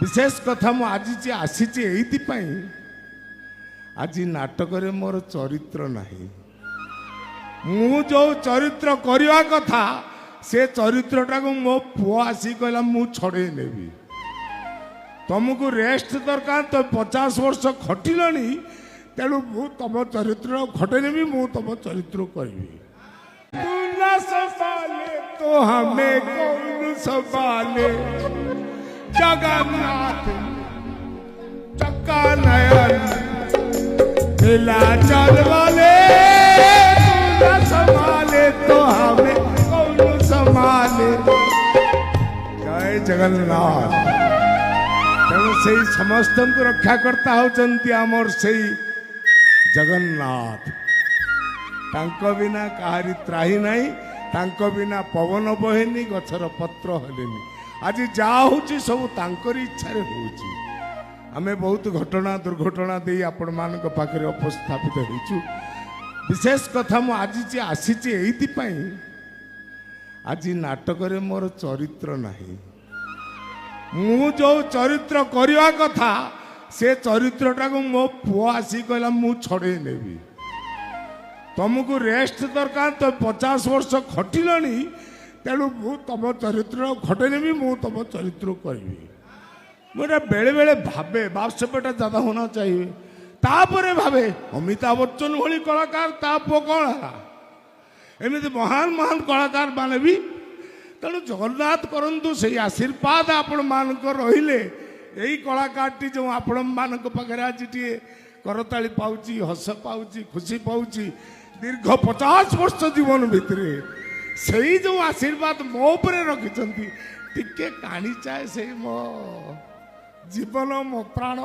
विशेष कथा मु आज आसी आज नाटक मोर चरित्र नहीं मु जो चरित्र करवा कथा से चरित्रटा को मो पुआ आसी कहला मु छड़े नेबी तुमको रेस्ट दरकार तो 50 वर्ष खटिलनी तेणु मु तुम चरित्र खटे नेबी मु तुम चरित्र करी तू न संभाले तो हमें कौन संभाले जगन्नाथ चक्का नयन नीलाचल वाले तू न संभाले तो हमें कौन संभाले। जय जगन्नाथ। तेणु से समस्त को रक्षा करता होचंती आमर से जगन्नाथ तांको बिना कहारी त्राही नहीं तांको बिना पवन बहेनी गछर पत्र हलेनी आज जा होची सब तांकरी इच्छा रे होची। आमे बहुत घटना दुर्घटना दे आपण मान पाखे उपस्थापित होइछु। विशेष कथा मु आज आसी आज नाटक रे मोर चरित्र नहीं मु जो चरित्र करवा कथा से चरित्रटा को मो पुआ आसी कहला मु छड़े नेबी तुमको रेस्ट दरकार तो 50 वर्ष खटिलनी तेणु मु तुम चरित्र खटे नेबी मु तुम चरित्र करी मुझे बेले बेले भावे बापसेपेटा ज्यादा होना चाहिए तापरे भावे अमिताभ बच्चन भली कलाकार ता पुओ कौन है एमती महान महान कलाकार माने भी तेणु जगन्नाथ करंतु से आशीर्वाद आपण मान रहिले यही कलाकारटी जो आपण मान पाखे आज टे करताली पाउची हस पाउची खुशी पाउची दीर्घ 50 वर्ष जीवन भितर से जो आशीर्वाद मो उपरे रखिंट टिके काणी चाहे से मो जीवन मो प्राण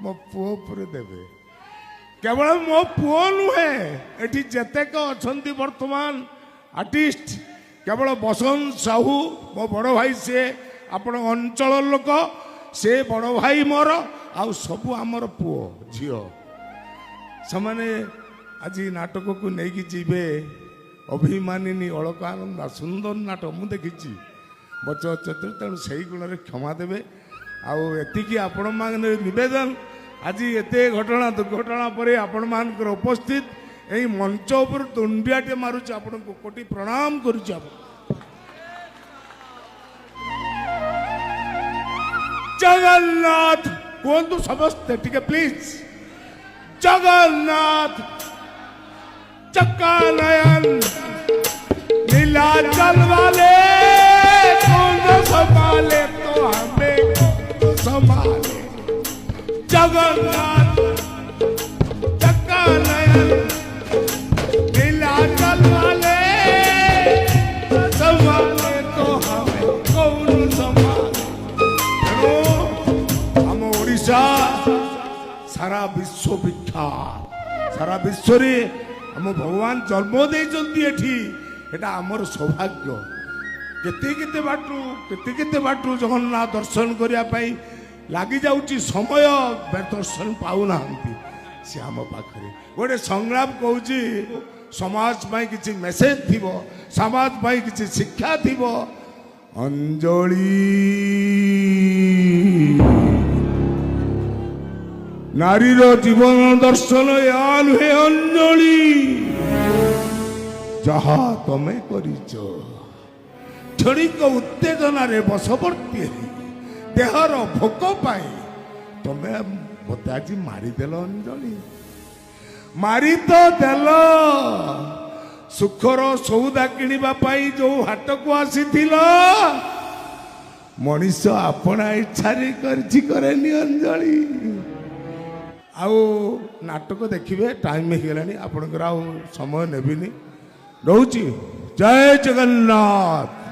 मो पुओ उपरे देवे केवल मो पुओ नुहे एटी जेतेक अछंती वर्तमान आर्टिस्ट केवल बसंत साहू मो बड़ भाई से आपण अंचल लोक से बड़ भाई मोर आउ सबू आमर पुओ झियो समाने आज नाटक को लेकिन जीवे अभिमानिनी अलकानंदा सुंदर नाटक मुझे देखी बच चतुर तेणु से गुण में क्षमा देवे आती आपण मान नवेदन आज एत घटना दुर्घटना पर आपण मान उपस्थित यही मंच उपर तुंडियाटे मारुच आपण को कोटि प्रणाम करुच। जगन्नाथ कहतु समस्ते टिके प्लीज जगन्नाथ चक्का नयन नीलाचल वाले कौन संभाले तो हमें कौन संभाले जगन्नाथ चक्का नयन नीलाचल वाले संभाले तो हमें कौन संभाले। हम ओडिशा सारा विश्व विख्यात सारा विश्व रे हम भगवान जन्म देटा आमर सौभाग्य केते बाटू जगन्नाथ दर्शन करने लगी जाऊँगी समय दर्शन पाऊना सी आम पाखे गोटे संग्राम कहूँ समाज पाई किसी मेसेज थी समाज पाई किसी शिक्षा थी अंजलि नारीर जीवन दर्शन या नुहे अंजलि जहा तमे करिच क्षणिक उत्तेजना रे बसवर्ती देहर भोक पाई तमे मत आज मारिदेल अंजलि मारी तो देल सुखर सौदा किणवा पाई जो हाट को आसी मनीष अपना इच्छा करेनी अंजलि आउ नाटक देखिए टाइम हो गला आपंकर आउ समय नेबिनी रोची। जय जगन्नाथ।